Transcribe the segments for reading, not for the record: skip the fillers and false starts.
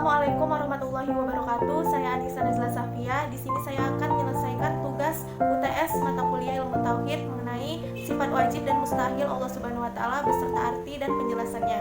Assalamualaikum warahmatullahi wabarakatuh. Saya Anissa Nazla Safia. Di sini saya akan menyelesaikan tugas UTS mata kuliah Ilmu Tauhid mengenai sifat wajib dan mustahil Allah Subhanahu wa taala beserta arti dan penjelasannya.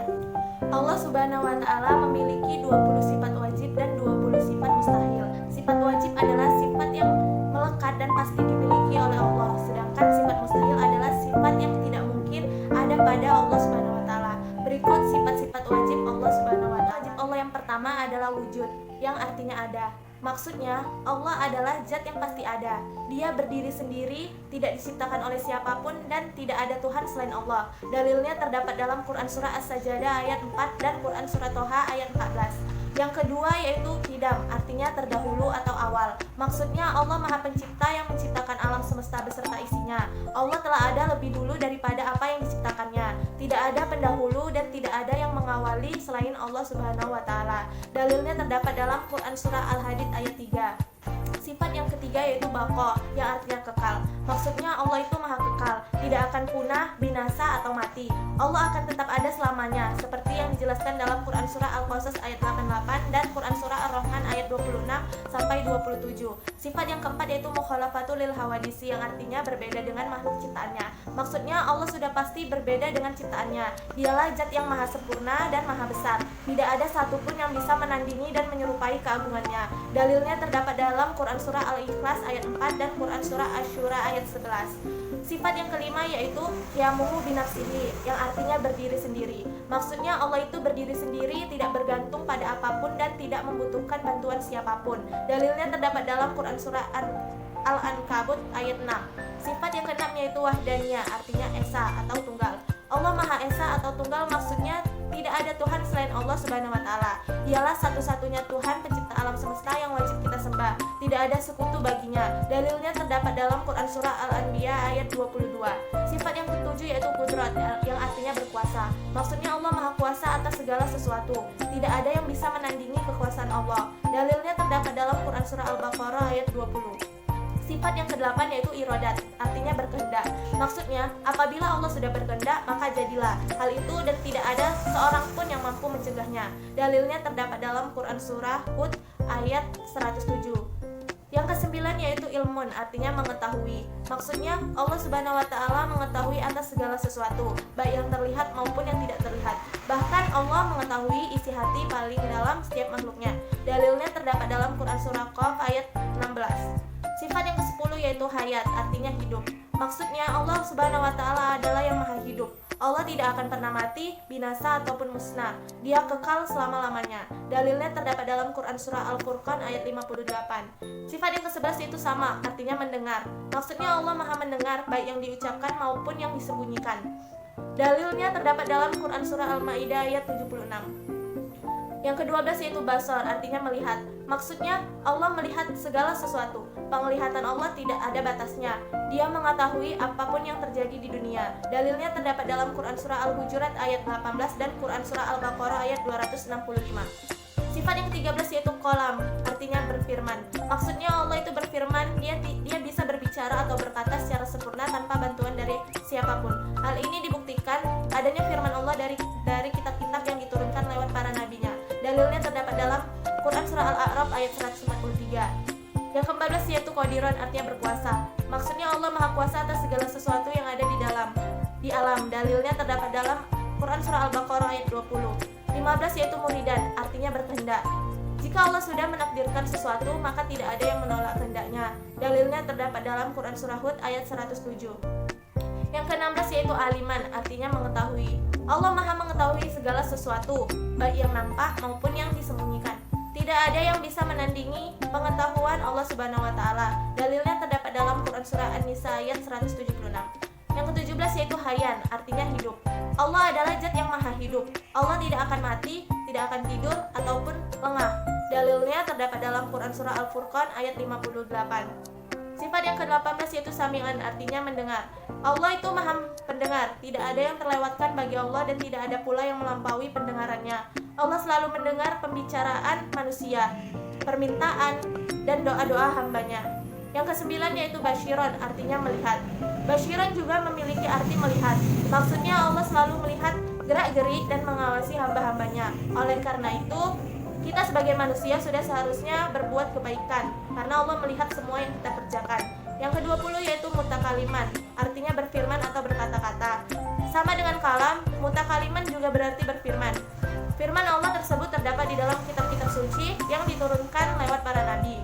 Allah Subhanahu wa taala memiliki 20 sifat wajib dan 20 sifat mustahil. Sifat wajib adalah sifat yang melekat dan pasti dimiliki oleh Allah, sedangkan sifat mustahil adalah sifat yang tidak mungkin ada pada Allah Subhanahu wa taala. Berikut sifat-sifat wajib Allah Subhanahu wa taala. Wajib Allah yang pertama adalah wujud, yang artinya ada. Maksudnya, Allah adalah zat yang pasti ada. Dia berdiri sendiri, tidak diciptakan oleh siapapun, dan tidak ada Tuhan selain Allah. Dalilnya terdapat dalam Quran Surah As-Sajdah ayat 4 dan Quran Surah Toha ayat 14. Yang kedua yaitu qidam, artinya terdahulu atau awal. Maksudnya Allah Maha Pencipta yang menciptakan alam semesta beserta isinya. Allah telah ada lebih dulu daripada apa yang diciptakannya. Tidak ada pendahulu dan tidak ada yang mengawali selain Allah Subhanahu wa taala. Dalilnya terdapat dalam Quran Surah Al-Hadid ayat 3. Sifat yang ketiga yaitu baqo, yang artinya kekal. Maksudnya Allah itu maha kekal, tidak akan punah, binasa atau mati. Allah akan tetap ada selamanya, seperti yang dijelaskan dalam Quran Surah Al-Qasas ayat 88 dan Quran Surah Ar-Rahman ayat 26 sampai 27. Sifat yang keempat yaitu mukhalafatul lil hawadisi, yang artinya berbeda dengan makhluk ciptaannya. Maksudnya Allah sudah pasti berbeda dengan ciptaannya. Dialah zat yang maha sempurna dan maha besar. Tidak ada satupun yang bisa menandingi dan menyerupai keagungannya. Dalilnya terdapat dalam Quran Surah Al-Ikhlas ayat 4 dan Quran Surah Asy-Syura ayat 11. Sifat yang kelima yaitu qiyamuhu binafsihi, yang artinya berdiri sendiri. Maksudnya Allah itu berdiri sendiri, tidak bergantung pada apapun dan tidak membutuhkan bantuan siapapun. Dalilnya terdapat dalam Quran Surah Al-Ankabut ayat 6. Sifat yang keenam yaitu wahdaniyah, artinya esa atau tunggal. Allah Maha Esa atau tunggal, maksudnya tidak ada Tuhan selain Allah Subhanahu wa taala. Dialah satu-satunya Tuhan pencipta alam semesta yang wajib kita sembah. Tidak ada sekutu baginya. Dalilnya terdapat dalam Quran Surah Al-Anbiya ayat 22. Sifat yang ketujuh yaitu qudrat, yang artinya berkuasa. Maksudnya Allah Maha Kuasa atas segala sesuatu. Tidak ada yang bisa menandingi kekuasaan Allah. Dalilnya terdapat dalam Quran Surah Al-Baqarah ayat 20. Sifat yang kedelapan yaitu iradat, artinya berkehendak. Maksudnya, apabila Allah sudah berkehendak, maka jadilah hal itu dan tidak ada seorang pun yang mampu mencegahnya. Dalilnya terdapat dalam Quran Surah Hud ayat 107. Yang kesembilan yaitu ilmun, artinya mengetahui. Maksudnya, Allah Subhanahu wa taala mengetahui atas segala sesuatu, baik yang terlihat maupun yang tidak terlihat. Bahkan Allah mengetahui isi hati paling dalam setiap makhluknya. Dalilnya terdapat dalam Quran Surah Qaf ayat 16. Sifat yang ke-10 yaitu hayat, artinya hidup. Maksudnya Allah Subhanahu wa taala adalah yang maha hidup. Allah tidak akan pernah mati, binasa ataupun musnah. Dia kekal selama-lamanya. Dalilnya terdapat dalam Quran Surah Al-Furqan ayat 58. Sifat yang ke-11 itu sama, artinya mendengar. Maksudnya Allah maha mendengar baik yang diucapkan maupun yang disembunyikan. Dalilnya terdapat dalam Quran Surah Al-Maidah ayat 76. Yang ke-12 yaitu basar, artinya melihat. Maksudnya Allah melihat segala sesuatu. Penglihatan Allah tidak ada batasnya. Dia mengetahui apapun yang terjadi di dunia. Dalilnya terdapat dalam Quran Surah Al-Hujurat ayat 18 dan Quran Surah Al-Baqarah ayat 265. Sifat yang ke-13 yaitu qalam, artinya berfirman. Maksudnya Allah itu berfirman, dia bisa berbicara atau berkata secara sempurna tanpa bantuan dari siapapun. Hal ini dibuktikan adanya firman Allah dari kitab-kitab yang diturunkan lewat para nabinya. Dalilnya terdapat dalam Quran Surah Al-A'raf ayat 143. Yang ke-14 yaitu qadiran, artinya berkuasa. Maksudnya Allah maha kuasa atas segala sesuatu yang ada di alam. Dalilnya terdapat dalam Quran Surah Al-Baqarah ayat 20. 15 yaitu muridan, artinya berkehendak. Jika Allah sudah menakdirkan sesuatu, maka tidak ada yang menolak kehendaknya. Dalilnya terdapat dalam Quran Surah Hud ayat 107. Yang ke-16 yaitu aliman, artinya mengetahui. Allah maha mengetahui segala sesuatu, baik yang nampak maupun yang disembunyikan. Tidak ada yang bisa menandingi pengetahuan Allah Subhanahu wa taala. Dalilnya terdapat dalam Quran Surah An-Nisa ayat 176. Yang ke-17 yaitu hayyan, artinya hidup. Allah adalah zat yang maha hidup. Allah tidak akan mati, tidak akan tidur ataupun lengah. Dalilnya terdapat dalam Quran Surah Al-Furqan ayat 58. Sifat yang ke-18 yaitu sami'an, artinya mendengar. Allah itu maha pendengar, tidak ada yang terlewatkan bagi Allah dan tidak ada pula yang melampaui pendengarannya. Allah selalu mendengar pembicaraan manusia, permintaan, dan doa-doa hambanya. Yang ke-9 yaitu basyiron, artinya melihat. Basyiron juga memiliki arti melihat. Maksudnya Allah selalu melihat gerak-gerik dan mengawasi hamba-hambanya. Oleh karena itu, Kita sebagai manusia sudah seharusnya berbuat kebaikan karena Allah melihat semua yang kita kerjakan. Yang ke-20 yaitu mutakaliman, artinya berfirman atau berkata-kata. Sama dengan kalam, mutakaliman juga berarti berfirman. Firman Allah tersebut terdapat di dalam kitab-kitab suci yang diturunkan lewat para nabi.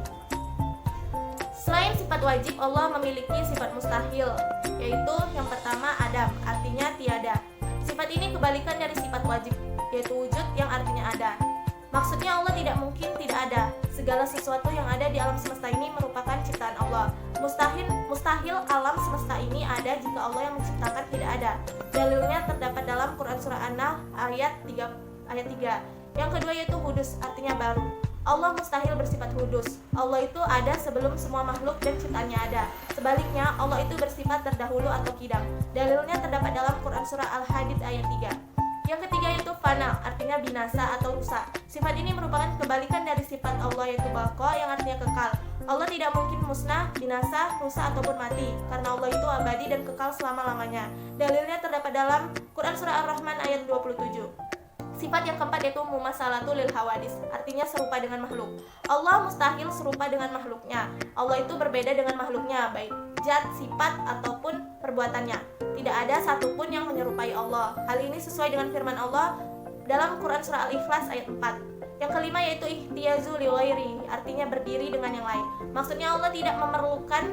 Selain sifat wajib, Allah memiliki sifat mustahil, yaitu yang pertama adam, artinya tiada. Sifat ini kebalikan dari sifat wajib, yaitu wujud yang artinya ada. Maksudnya Allah tidak mungkin tidak ada. Segala sesuatu yang ada di alam semesta ini merupakan ciptaan Allah. Mustahil alam semesta ini ada jika Allah yang menciptakan tidak ada. Dalilnya terdapat dalam Quran surah An-Nahl ayat 3. Yang kedua yaitu hudus, artinya baru. Allah mustahil bersifat hudus. Allah itu ada sebelum semua makhluk dan ciptaannya ada. Sebaliknya, Allah itu bersifat terdahulu atau kidam. Dalilnya terdapat dalam Quran surah Al-Hadid ayat 3. Yang ketiga yaitu fana, artinya binasa atau rusak. Sifat ini merupakan kebalikan dari sifat Allah yaitu baqa yang artinya kekal. Allah tidak mungkin musnah, binasa, rusak ataupun mati karena Allah itu abadi dan kekal selama-lamanya. Dalilnya terdapat dalam Quran surah Ar-Rahman ayat 27. Sifat yang keempat yaitu mumasalatu lil hawadis, artinya serupa dengan makhluk. Allah mustahil serupa dengan makhluknya. Allah itu berbeda dengan makhluknya, baik zat, sifat, ataupun perbuatannya. Tidak ada satupun yang menyerupai Allah. Hal ini sesuai dengan firman Allah dalam Quran surah Al-Ikhlas ayat 4. Yang kelima yaitu ihtiyazu li ghairi, artinya berdiri dengan yang lain. Maksudnya Allah tidak memerlukan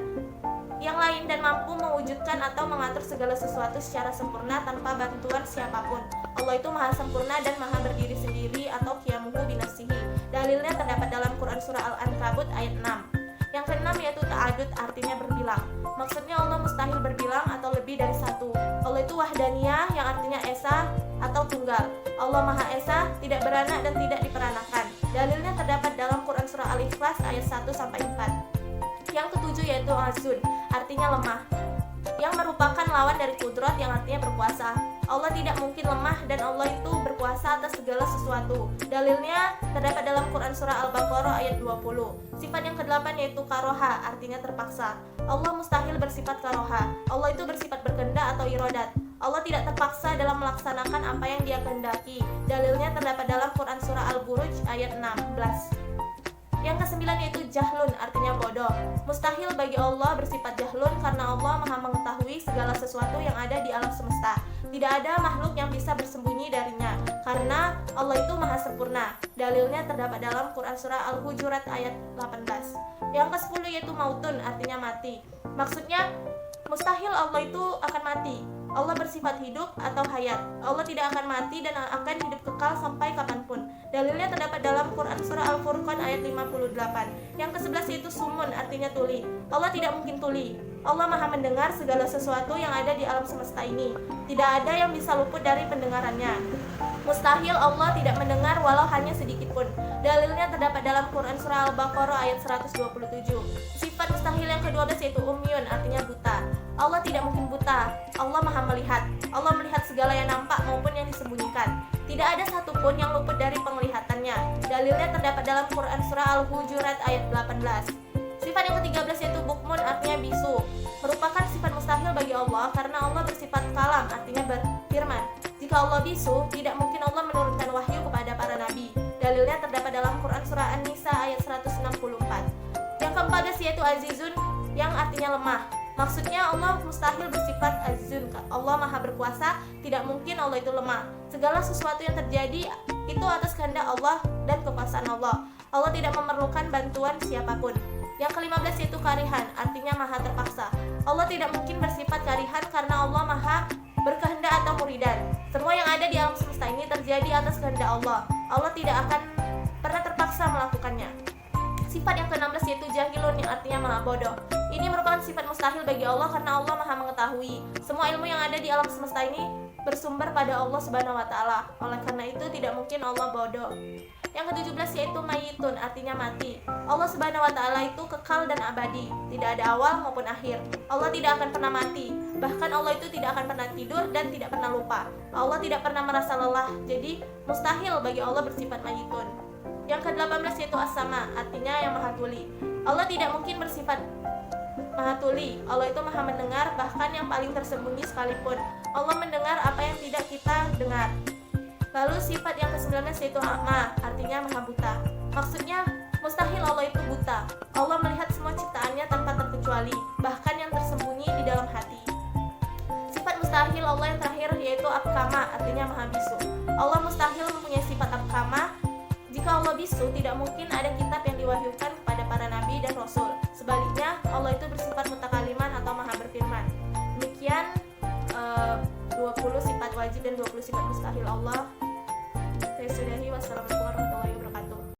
yang lain dan mampu mewujudkan atau mengatur segala sesuatu secara sempurna tanpa bantuan siapapun. Allah itu maha sempurna dan maha berdiri sendiri atau qiyamuhu binafsihi. Dalilnya terdapat dalam Quran surah Al-Ankabut ayat 6. Yang keenam yaitu ta'adud, artinya berbilang. Maksudnya Allah mustahil berbilang atau lebih dari satu. Allah itu wahdaniyah yang artinya esa atau tunggal. Allah maha esa, tidak beranak dan tidak diperanakan. Dalilnya terdapat dalam Quran surah Al-Ikhlas ayat 1-4. Yang ketujuh yaitu azun, artinya lemah, yang merupakan lawan dari kudrat yang artinya berkuasa. Allah tidak mungkin lemah dan Allah itu berkuasa atas segala sesuatu. Dalilnya terdapat dalam Quran surah Al-Baqarah ayat 20. Sifat yang kedelapan yaitu karoha, artinya terpaksa. Allah mustahil bersifat karoha. Allah itu bersifat berkehendak atau irodat. Allah tidak terpaksa dalam melaksanakan apa yang Dia kehendaki. Dalilnya terdapat dalam Quran surah Al-Buruj ayat 16. Yang kesembilan yaitu jahlun, artinya bodoh. Mustahil bagi Allah bersifat jahlun karena Allah maha mengetahui segala sesuatu yang ada di alam semesta. Tidak ada makhluk yang bisa bersembunyi darinya karena Allah itu maha sempurna. Dalilnya terdapat dalam Quran surah Al-Hujurat ayat 18. Yang ke-10 yaitu mautun, artinya mati. Maksudnya mustahil Allah itu akan mati. Allah bersifat hidup atau hayat. Allah tidak akan mati dan akan hidup kekal sampai kapanpun. Dalilnya terdapat dalam Quran surah Al-Furqan ayat 58. Yang ke-11 yaitu sumun, artinya tuli. Allah tidak mungkin tuli. Allah maha mendengar segala sesuatu yang ada di alam semesta ini. Tidak ada yang bisa luput dari pendengarannya. Mustahil Allah tidak mendengar walau hanya sedikit pun. Dalilnya terdapat dalam Quran surah Al-Baqarah ayat 127. Sifat mustahil yang ke-12 yaitu umyun, artinya buta. Allah tidak mungkin buta. Allah maha melihat. Allah melihat segala yang nampak maupun yang disembunyikan. Tidak ada satupun yang luput dari penglihatannya. Dalilnya terdapat dalam Quran surah Al-Hujurat ayat 18. Sifat yang ke-13 yaitu bukmun, artinya bisu. Merupakan sifat mustahil bagi Allah karena Allah bersifat kalam, artinya berfirman. Jika Allah bisu, tidak mungkin Allah menurunkan wahyu kepada para nabi. Dalilnya terdapat dalam Quran surah An-Nisa ayat 164. Yang ke-14 yaitu azizun, yang artinya lemah. Maksudnya Allah mustahil bersifat azizun. Allah maha berkuasa, tidak mungkin Allah itu lemah. Segala sesuatu yang terjadi itu atas kehendak Allah dan kekuasaan Allah. Allah tidak memerlukan bantuan siapapun. Yang ke-15 yaitu karihan, artinya maha terpaksa. Allah tidak mungkin bersifat karihan karena Allah maha berkehendak atau muridan. Semua yang ada di alam semesta ini terjadi atas kehendak Allah. Allah tidak akan pernah terpaksa melakukannya. Sifat yang ke-16 yaitu jahilun, yang artinya maha bodoh. Ini merupakan sifat mustahil bagi Allah karena Allah maha mengetahui. Semua ilmu yang ada di alam semesta ini bersumber pada Allah Subhanahu wa Ta'ala. Oleh karena itu tidak mungkin Allah bodoh. Yang ke-17 yaitu mayitun, artinya mati. Allah Subhanahu wa Ta'ala itu kekal dan abadi, tidak ada awal maupun akhir. Allah tidak akan pernah mati. Bahkan Allah itu tidak akan pernah tidur dan tidak pernah lupa. Allah tidak pernah merasa lelah. Jadi mustahil bagi Allah bersifat mayitun. Yang ke-18 yaitu as-sama, artinya yang maha tuli. Allah tidak mungkin bersifat maha tuli. Allah itu maha mendengar, bahkan yang paling tersembunyi sekalipun. Allah mendengar apa yang tidak kita dengar. Lalu sifat yang ke-19 yaitu a'ma, artinya maha buta. Maksudnya mustahil Allah itu buta. Allah melihat semua ciptaannya tanpa terkecuali, bahkan yang tersembunyi di dalam hati. Sifat mustahil Allah yang terakhir yaitu abkama, artinya maha bisu. Allah mustahil mempunyai sifat abkama. Jika Allah bisu, tidak mungkin ada kitab yang diwahyukan kepada para nabi dan rasul. Sebaliknya, Allah itu bersifat mutakaliman atau maha berfirman. Demikian 20 sifat wajib dan 20 sifat mustahil Allah. Saya sudahi, wassalamualaikum.